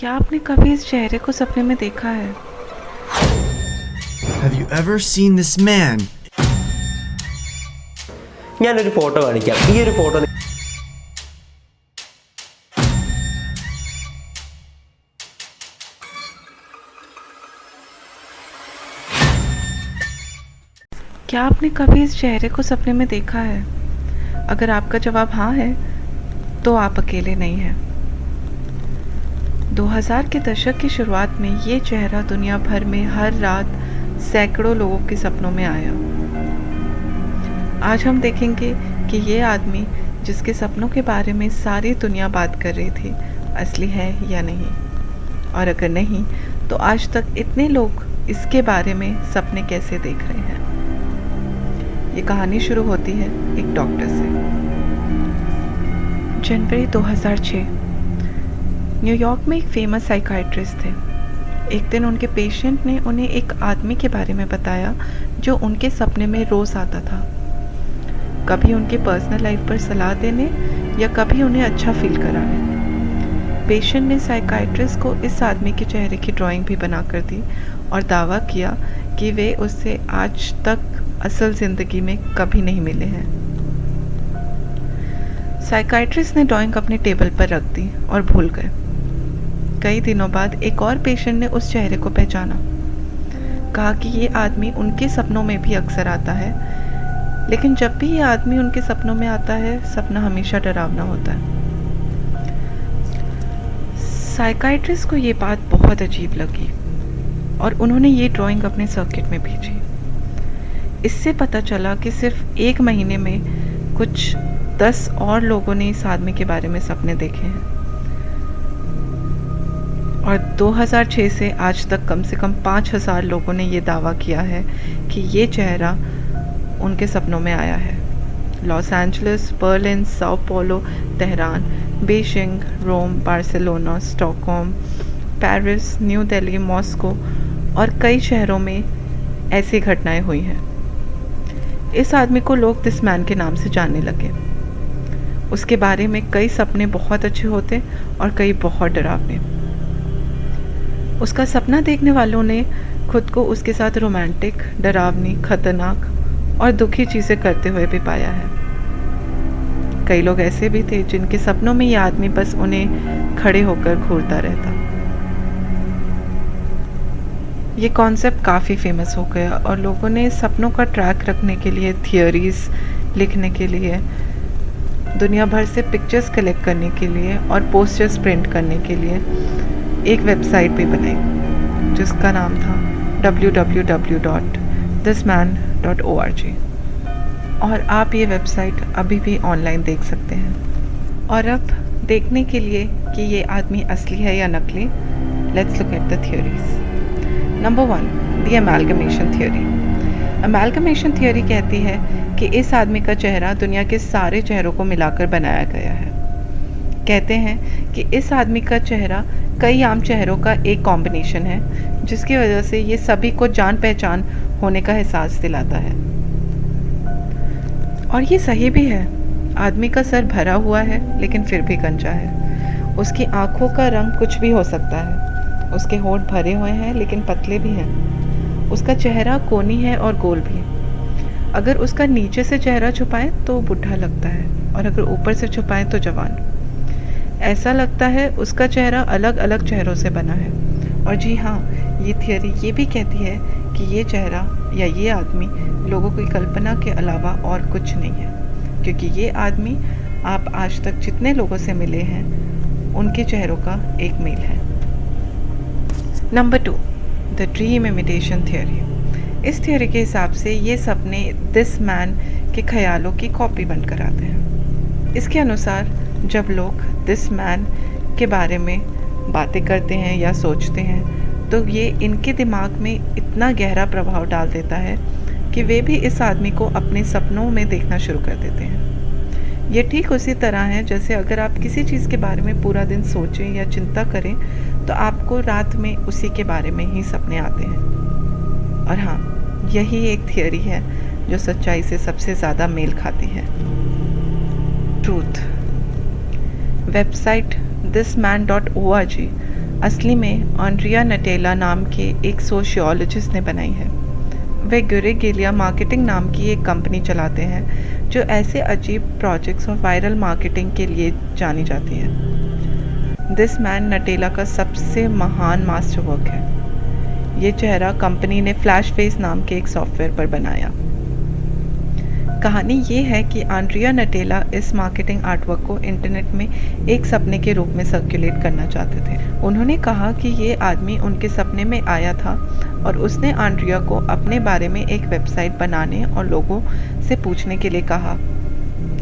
क्या आपने कभी इस चेहरे को सपने में देखा है? Have you ever seen this man? ഞാനൊരു ഫോട്ടോ കാണിക്കാം. ഈ ഒരു ഫോട്ടോ क्या आपने कभी इस चेहरे को सपने में देखा है? अगर आपका जवाब हाँ है, तो आप अकेले नहीं हैं। 2000 के दशक की शुरुआत में ये चेहरा दुनिया भर में हर रात सैकड़ों लोगों के सपनों में आया। आज हम देखेंगे कि ये आदमी जिसके सपनों के बारे में सारी दुनिया बात कर रही थी, असली है या नहीं, और अगर नहीं तो आज तक इतने लोग इसके बारे में सपने कैसे देख रहे हैं। ये कहानी शुरू होती है एक डॉक्टर से। जनवरी 2006, न्यूयॉर्क में एक फेमस साइकाइट्रिस्ट थे। एक दिन उनके पेशेंट ने उन्हें एक आदमी के बारे में बताया जो उनके सपने में रोज़ आता था, कभी उनके पर्सनल लाइफ पर सलाह देने या कभी उन्हें अच्छा फील कराने। पेशेंट ने साइकाइट्रिस्ट को इस आदमी के चेहरे की ड्राइंग भी बना कर दी और दावा किया कि वे उससे आज तक असल ज़िंदगी में कभी नहीं मिले हैं। साइकाइट्रिस्ट ने ड्राइंग अपने टेबल पर रख दी और भूल गए। कई दिनों बाद एक और पेशेंट ने उस चेहरे को पहचाना, कहा कि ये आदमी उनके सपनों में भी अक्सर आता है, लेकिन जब भी ये आदमी उनके सपनों में आता है, सपना हमेशा डरावना होता है। साइकाइट्रिस्ट को ये बात बहुत अजीब लगी और उन्होंने ये ड्राइंग अपने सर्किट में भेजी। इससे पता चला कि सिर्फ एक महीने में कुछ 10 और लोगों ने इस आदमी के बारे में सपने देखे हैं, और 2006 से आज तक कम से कम 5000 लोगों ने ये दावा किया है कि ये चेहरा उनके सपनों में आया है। Los Angeles, Berlin, Sao Paulo, Tehran, Beijing, Rome, Barcelona, Stockholm, Paris, New Delhi, Moscow और कई शहरों में ऐसी घटनाएं हुई हैं। इस आदमी को लोग दिस मैन के नाम से जानने लगे। उसके बारे में कई सपने बहुत अच्छे होते और कई बहुत डरावने। उसका सपना देखने वालों ने खुद को उसके साथ रोमांटिक, डरावनी, खतरनाक और दुखी चीज़ें करते हुए भी पाया है। कई लोग ऐसे भी थे जिनके सपनों में ये आदमी बस उन्हें खड़े होकर घूरता रहता। ये कॉन्सेप्ट काफ़ी फेमस हो गया और लोगों ने सपनों का ट्रैक रखने के लिए, थियोरीज लिखने के लिए, दुनिया भर से पिक्चर्स कलेक्ट करने के लिए और पोस्टर्स प्रिंट करने के लिए एक वेबसाइट भी बनाई जिसका नाम था www.thisman.org, और आप ये वेबसाइट अभी भी ऑनलाइन देख सकते हैं। और अब देखने के लिए कि ये आदमी असली है या नकली, let's look at the theories. Number 1, the amalgamation theory. Amalgamation theory कहती है कि इस आदमी का चेहरा दुनिया के सारे चेहरों को मिलाकर बनाया गया है। कहते हैं कि इस आदमी का चेहरा कई आम चेहरों का एक कॉम्बिनेशन है, जिसकी वजह से ये सभी को जान पहचान होने का एहसास दिलाता है। और ये सही भी है। आदमी का सर भरा हुआ है लेकिन फिर भी गंजा है। उसकी आँखों का रंग कुछ भी हो सकता है। उसके होंठ भरे हुए हैं लेकिन पतले भी हैं। उसका चेहरा कोनी है और गोल भी। अगर उसका नीचे से चेहरा छुपाएं तो बुढ़ा लगता है, और अगर ऊपर से छुपाएं तो जवान। ऐसा लगता है उसका चेहरा अलग अलग चेहरों से बना है। और जी हाँ, ये थियरी ये भी कहती है कि ये चेहरा या ये आदमी लोगों की कल्पना के अलावा और कुछ नहीं है, क्योंकि ये आदमी आप आज तक जितने लोगों से मिले हैं उनके चेहरों का एक मेल है। Number 2, the dream imitation theory. इस थियोरी के हिसाब से ये सपने दिस मैन के ख्यालों की कॉपी बनकर आते हैं। इसके अनुसार जब लोग दिस मैन के बारे में बातें करते हैं या सोचते हैं तो ये इनके दिमाग में इतना गहरा प्रभाव डाल देता है कि वे भी इस आदमी को अपने सपनों में देखना शुरू कर देते हैं। ये ठीक उसी तरह है जैसे अगर आप किसी चीज़ के बारे में पूरा दिन सोचें या चिंता करें तो आपको रात में उसी के बारे में ही सपने आते हैं। और हाँ, यही एक थियरी है जो सच्चाई से सबसे ज़्यादा मेल खाती है। ट्रूथ। वेबसाइट thisman.org असली में आंड्रिया नटेला नाम के एक सोशियोलॉजिस्ट ने बनाई है। वे गुरेगिलिया मार्केटिंग नाम की एक कंपनी चलाते हैं जो ऐसे अजीब प्रोजेक्ट्स और वायरल मार्केटिंग के लिए जानी जाती है। दिस मैन नटेला का सबसे महान मास्टरवर्क है। ये चेहरा कंपनी ने फ्लैश फेस नाम के एक सॉफ्टवेयर पर बनाया। कहानी ये है कि आंड्रिया नटेला इस मार्केटिंग आर्टवर्क को इंटरनेट में एक सपने के रूप में सर्कुलेट करना चाहते थे। उन्होंने कहा कि ये आदमी उनके सपने में आया था और उसने आंड्रिया को अपने बारे में एक वेबसाइट बनाने और लोगों से पूछने के लिए कहा,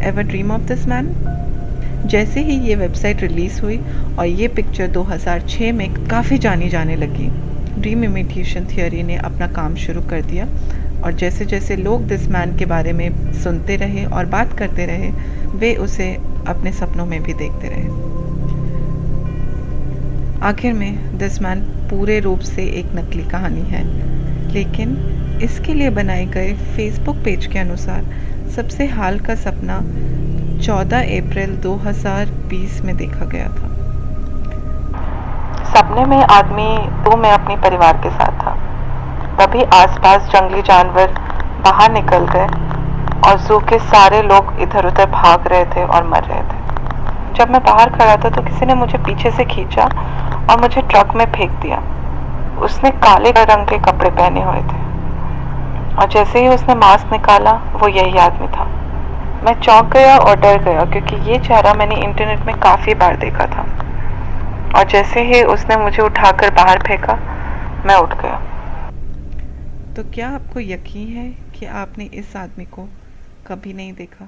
ever dream of this man? जैसे ही ये वेबसाइट रिलीज़ हुई और ये पिक्चर 2006 में काफ़ी जानी जाने लगी, ड्रीम इमिटेशन थियोरी ने अपना काम शुरू कर दिया और जैसे जैसे लोग दिस मैन के बारे में सुनते रहे और बात करते रहे, वे उसे अपने सपनों में भी देखते रहे। आखिर में दिस मैन पूरे रूप से एक नकली कहानी है, लेकिन इसके लिए बनाए गए फेसबुक पेज के अनुसार सबसे हाल का सपना 14 अप्रैल 2020 में देखा गया था। सपने में आदमी में अपने परिवार के साथ था। तभी आसपास जंगली जानवर बाहर निकल गए और जू के सारे लोग इधर उधर भाग रहे थे और मर रहे थे। जब मैं बाहर खड़ा था तो किसी ने मुझे पीछे से खींचा और मुझे ट्रक में फेंक दिया। उसने काले रंग के कपड़े पहने हुए थे और जैसे ही उसने मास्क निकाला, वो यही आदमी था। मैं चौंक गया और डर गया क्योंकि ये चेहरा मैंने इंटरनेट में काफ़ी बार देखा था। और जैसे ही उसने मुझे उठाकर बाहर फेंका, मैं उठ गया। तो क्या आपको यकीन है कि आपने इस आदमी को कभी नहीं देखा?